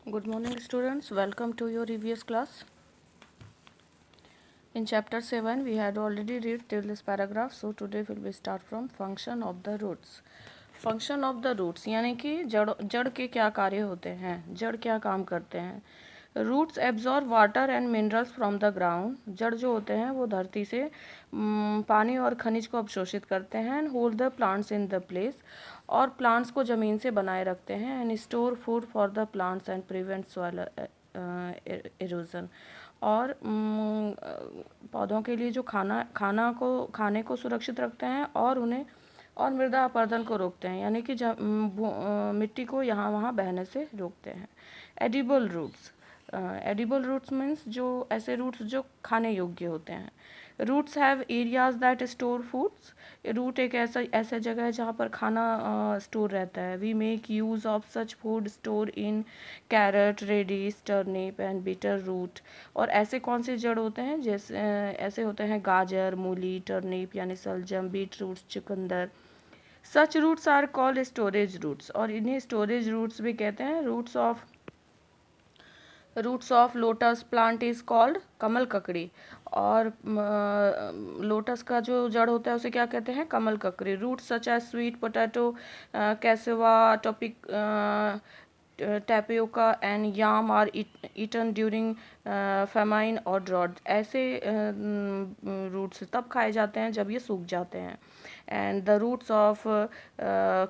Good morning, students. Welcome to your EVS class. In chapter 7, we had already read till this paragraph. So today we will start from function of the roots. Function of the roots यानी कि जड़ के क्या कार्य होते हैं, जड़ क्या काम करते हैं। Roots absorb water and minerals from the ground. जड़ जो होते हैं वो धरती से पानी और खनिज को अवशोषित करते हैं। And hold the plants in the place, और प्लांट्स को ज़मीन से बनाए रखते हैं। And store food for the plants and prevent soil erosion. और पौधों के लिए जो खाने को सुरक्षित रखते हैं और उन्हें और मृदा अपरदन को रोकते हैं, यानी कि मिट्टी को यहाँ वहाँ बहने से रोकते हैं। Edible roots, edible roots means जो ऐसे रूट्स जो खाने योग्य होते हैं। Roots have areas that store foods. Root एक ऐसा जगह है जहाँ पर खाना स्टोर रहता है। We make use of such food store in carrot, radish, turnip and beetroot. और ऐसे कौन से जड़ होते हैं, जैसे ऐसे होते हैं गाजर, मूली, टर्निप यानी सलजम, बीट रूट्स, चुकंदर। Such roots are called storage roots, और इन्हें स्टोरेज रूट्स भी कहते हैं। Roots of lotus plant is called kamal kakdi. और लोटस का जो जड़ होता है उसे क्या कहते हैं, कमल ककड़ी। Roots such as sweet potato, cassava, topic, tapioca and yam are eaten during famine और ड्रॉट। ऐसे रूट्स तब खाए जाते हैं जब ये सूख जाते हैं। And the roots of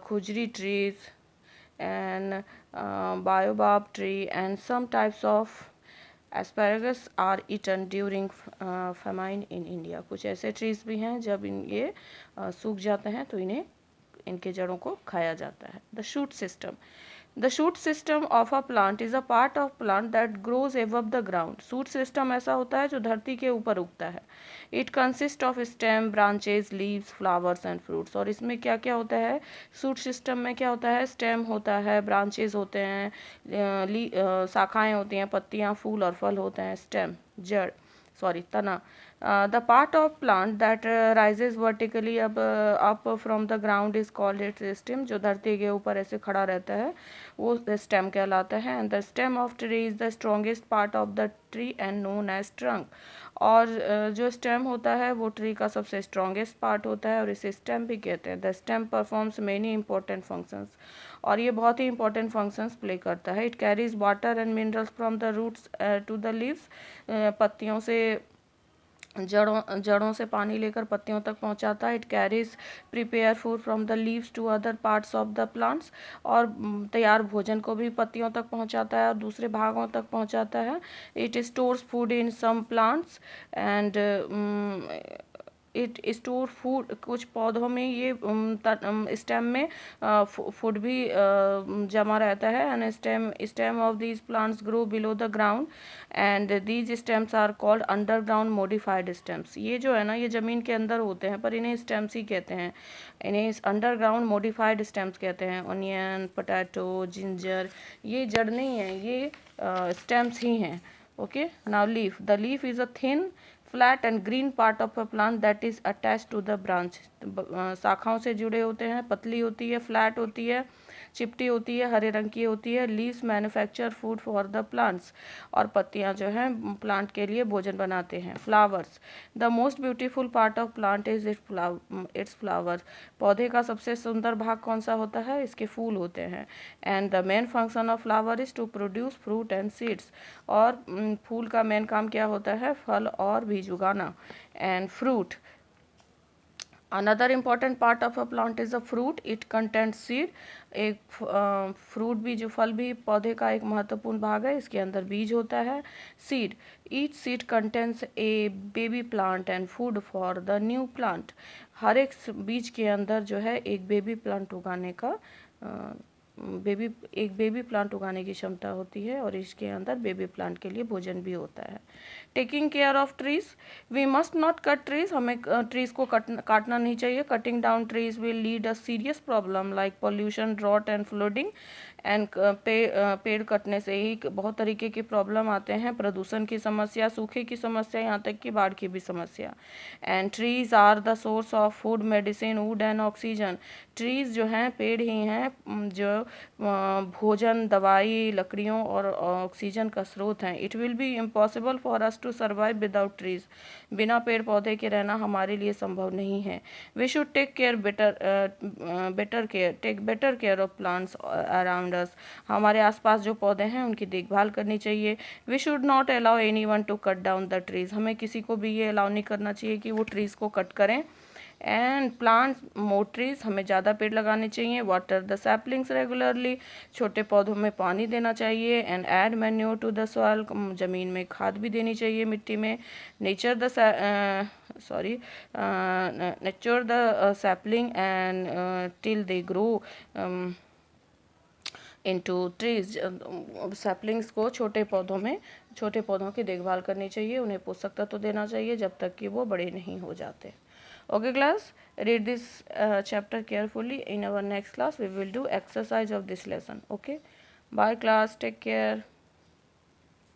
khejri trees and baobab tree and some types of asparagus are eaten during famine in India। कुछ ऐसे ट्रीज भी हैं जब ये सूख जाते हैं तो इनके जड़ों को खाया जाता है। The shoot system, the shoot system of a plant is a part of plant that grows above the ground. Shoot system ऐसा होता है जो धरती के ऊपर उगता है। It consist of stem, branches, leaves, flowers and fruits. और इसमें क्या क्या होता है, शूट सिस्टम में क्या होता है, स्टेम होता है, ब्रांचेज होते हैं, शाखाएं होती हैं, पत्तियां, फूल और फल होते हैं। स्टेम तना। The part of plant that rises vertically up from the ground is called its stem. जो धरती के ऊपर ऐसे खड़ा रहता है वो स्टेम कहलाता है। And the stem of tree is the strongest part of the tree and known as trunk. और जो स्टेम होता है वो ट्री का सबसे स्ट्रॉन्गेस्ट पार्ट होता है और इसे स्टेम भी कहते हैं। The stem performs many important functions, और ये बहुत ही इंपॉर्टेंट फंक्शंस प्ले करता है। It carries water and minerals from the roots to the leaves. पत्तियों से जड़ों से पानी लेकर पत्तियों तक पहुंचाता है। It carries prepare food from the leaves to other parts of the plants. और तैयार भोजन को भी पत्तियों तक पहुंचाता है और दूसरे भागों तक पहुंचाता है। It stores food in some plants and it store food. कुछ पौधों में ये स्टेम में फूड भी जमा रहता है। And stem of these plants grow below the ground and these stems are called underground modified stems. ये जो है ना, ये ज़मीन के अंदर होते हैं पर इन्हें स्टेम्स ही कहते हैं। इन्हें अंडरग्राउंड मॉडिफाइड स्टेम्स कहते हैं। ऑनियन, पोटैटो, जिंजर ये जड़ नहीं है, ये स्टेम्स ही हैं। Okay, now leaf. The leaf is a thin flat and green part of a plant that is attach to the branch. शाखाओं से जुड़े होते हैं, पतली होती है, फ्लैट होती है, चिपटी होती है, हरे रंग की होती है। Leaves manufacture food for the plants, और पत्तियां जो हैं प्लांट के लिए भोजन बनाते हैं। Flowers, the most beautiful part of plant is it's flower. पौधे का सबसे सुंदर भाग कौन सा होता है, इसके फूल होते हैं। And the main function of flower is to produce fruit and seeds. और फूल का मेन काम क्या होता है, फल और बीज उगाना। And fruit, another important part of a plant is a fruit. It content seed. एक फ्रूट भी, जो फल भी पौधे का एक महत्वपूर्ण भाग है, इसके अंदर बीज होता है। Seed, each seed contents a baby plant and food for the new plant. हर एक बीज के अंदर जो है एक बेबी प्लांट उगाने का बेबी प्लांट उगाने की क्षमता होती है, और इसके अंदर बेबी प्लांट के लिए भोजन भी होता है। Taking care of trees, we must not cut trees. हमें ट्रीज को काटना नहीं चाहिए। Cutting down trees will lead a serious problem like pollution, drought and flooding. And पेड़ कटने से ही बहुत तरीके की प्रॉब्लम आते हैं, प्रदूषण की समस्या, सूखे की समस्या, यहाँ तक कि बाढ़ की भी समस्या। And trees are the source of food, medicine, wood and oxygen. Trees जो हैं, पेड़ ही हैं जो भोजन, दवाई, लकड़ियों और ऑक्सीजन का स्रोत हैं। It will be impossible for us to survive without trees. बिना पेड़ पौधे के रहना हमारे लिए संभव नहीं है। We should take care better care of plants around us. हमारे आसपास जो पौधे हैं उनकी देखभाल करनी चाहिए। We should not allow anyone to cut down the trees. हमें किसी को भी ये अलाउ नहीं करना चाहिए कि वो ट्रीज को कट करें। एंड प्लांट मोर ट्रीज, हमें ज़्यादा पेड़ लगाने चाहिए। वाटर द सैपलिंग्स रेगुलरली, छोटे पौधों में पानी देना चाहिए। And add manure to the soil, ज़मीन में खाद भी देनी चाहिए, मिट्टी में। Nature the nature the sapling and till they grow into trees. Saplings को छोटे पौधों की देखभाल करनी चाहिए, उन्हें पोषक तत्व देना चाहिए जब तक कि वो बड़े नहीं हो जाते। Okay class, read this chapter carefully. In our next class we will do exercise of this lesson. Okay, bye class, take care.